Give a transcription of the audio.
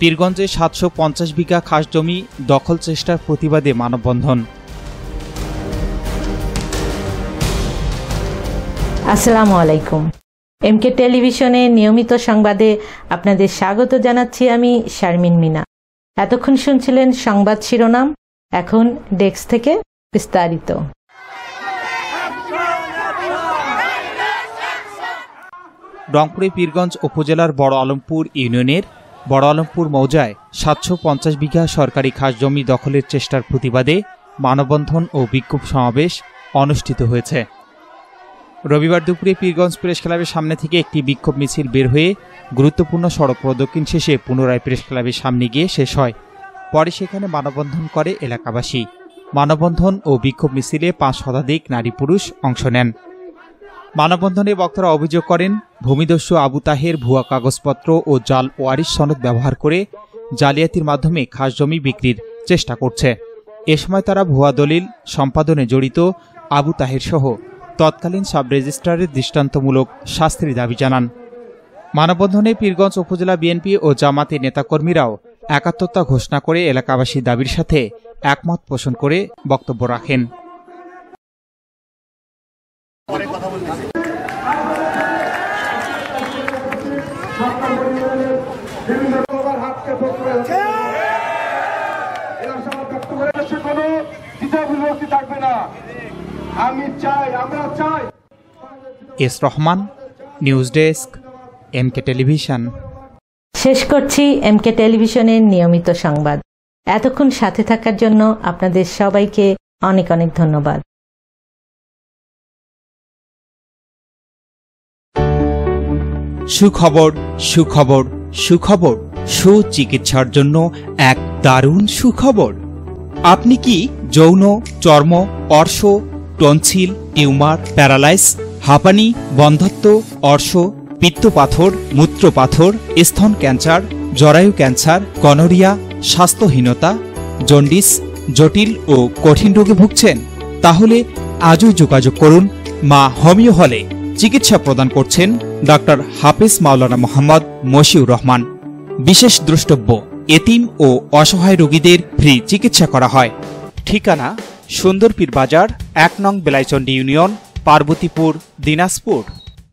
পীরগঞ্জে ৭৫০ বিঘা খাস জমি দখল চেষ্টার প্রতিবাদে মানববন্ধন। আসসালামু আলাইকুম। এমকে টেলিভিশনের নিয়মিত সংবাদে আপনাদের স্বাগত জানাচ্ছি আমি শারমিন মিনা। এতক্ষণ শুনছিলেন সংবাদ শিরোনাম, এখন ডেস্ক থেকে বিস্তারিত। রংপুরে পীরগঞ্জ উপজেলার বড় আলমপুর ইউনিয়নের বড় আলমপুর মৌজায় ৭৫০ বিঘা সরকারি খাস জমি দখলের চেষ্টার প্রতিবাদে মানববন্ধন ও বিক্ষোভ সমাবেশ অনুষ্ঠিত হয়েছে। রবিবার দুপুরে পীরগঞ্জ প্রেস ক্লাবের সামনে থেকে একটি বিক্ষোভ মিছিল বের হয়ে গুরুত্বপূর্ণ সড়ক প্রদক্ষিণ শেষে পুনরায় প্রেস ক্লাবের সামনে গিয়ে শেষ হয়। পরে সেখানে মানববন্ধন করে এলাকাবাসী। মানববন্ধন ও বিক্ষোভ মিছিলে ৫ শতাধিক নারী পুরুষ অংশ নেন। মানববন্ধনে বক্তারা অভিযোগ করেন, ভূমিদস্যু আবু তাহের ভুয়া কাগজপত্র ও জাল ওয়ারিশ সনদ ব্যবহার করে জালিয়াতির মাধ্যমে খাস জমি বিক্রির চেষ্টা করছে। এ সময় তারা ভুয়া দলিল সম্পাদনে জড়িত আবু তাহের সহ তৎকালীন সাব রেজিস্ট্রারের দৃষ্টান্তমূলক শাস্তির দাবি জানান। মানববন্ধনে পীরগঞ্জ উপজেলা বিএনপি ও জামাতের নেতাকর্মীরাও একাত্মতা ঘোষণা করে এলাকাবাসীর দাবির সাথে একমত পোষণ করে বক্তব্য রাখেন। S Rahman, news desk, MK television. শেষ করছি এমকে টেলিভিশনের নিয়মিত সংবাদ। এতক্ষণ সাথে থাকার জন্য আপনাদের সবাইকে অনেক অনেক ধন্যবাদ। সুখবর, সুখবর, সুখবর। সুচিকিৎসার জন্য এক দারুণ সুখবর। আপনি কি যৌন, চর্ম, অর্শ, টনসিল, টিউমার, প্যারালাইস, হাঁপানি, বন্ধ্যাত্ব, অর্শ, পিত্তপাথর, মূত্রপাথর, স্তন ক্যান্সার, জরায়ু ক্যান্সার, গনোরিয়া, স্বাস্থ্যহীনতা, জন্ডিস, জটিল ও কঠিন রোগে ভুগছেন? তাহলে আজই যোগাযোগ করুন মা হোমিও হলে। চিকিৎসা প্রদান করছেন ডক্টর হাফেজ মাওলানা মোহাম্মদ মশিউর রহমান। বিশেষ দ্রষ্টব্য, এতিম ও অসহায় রোগীদের ফ্রি চিকিৎসা করা হয়। ঠিকানা সুন্দরপীর বাজার, ১ নং বেলাইচন্ডী ইউনিয়ন, পার্বতীপুর, দিনাজপুর।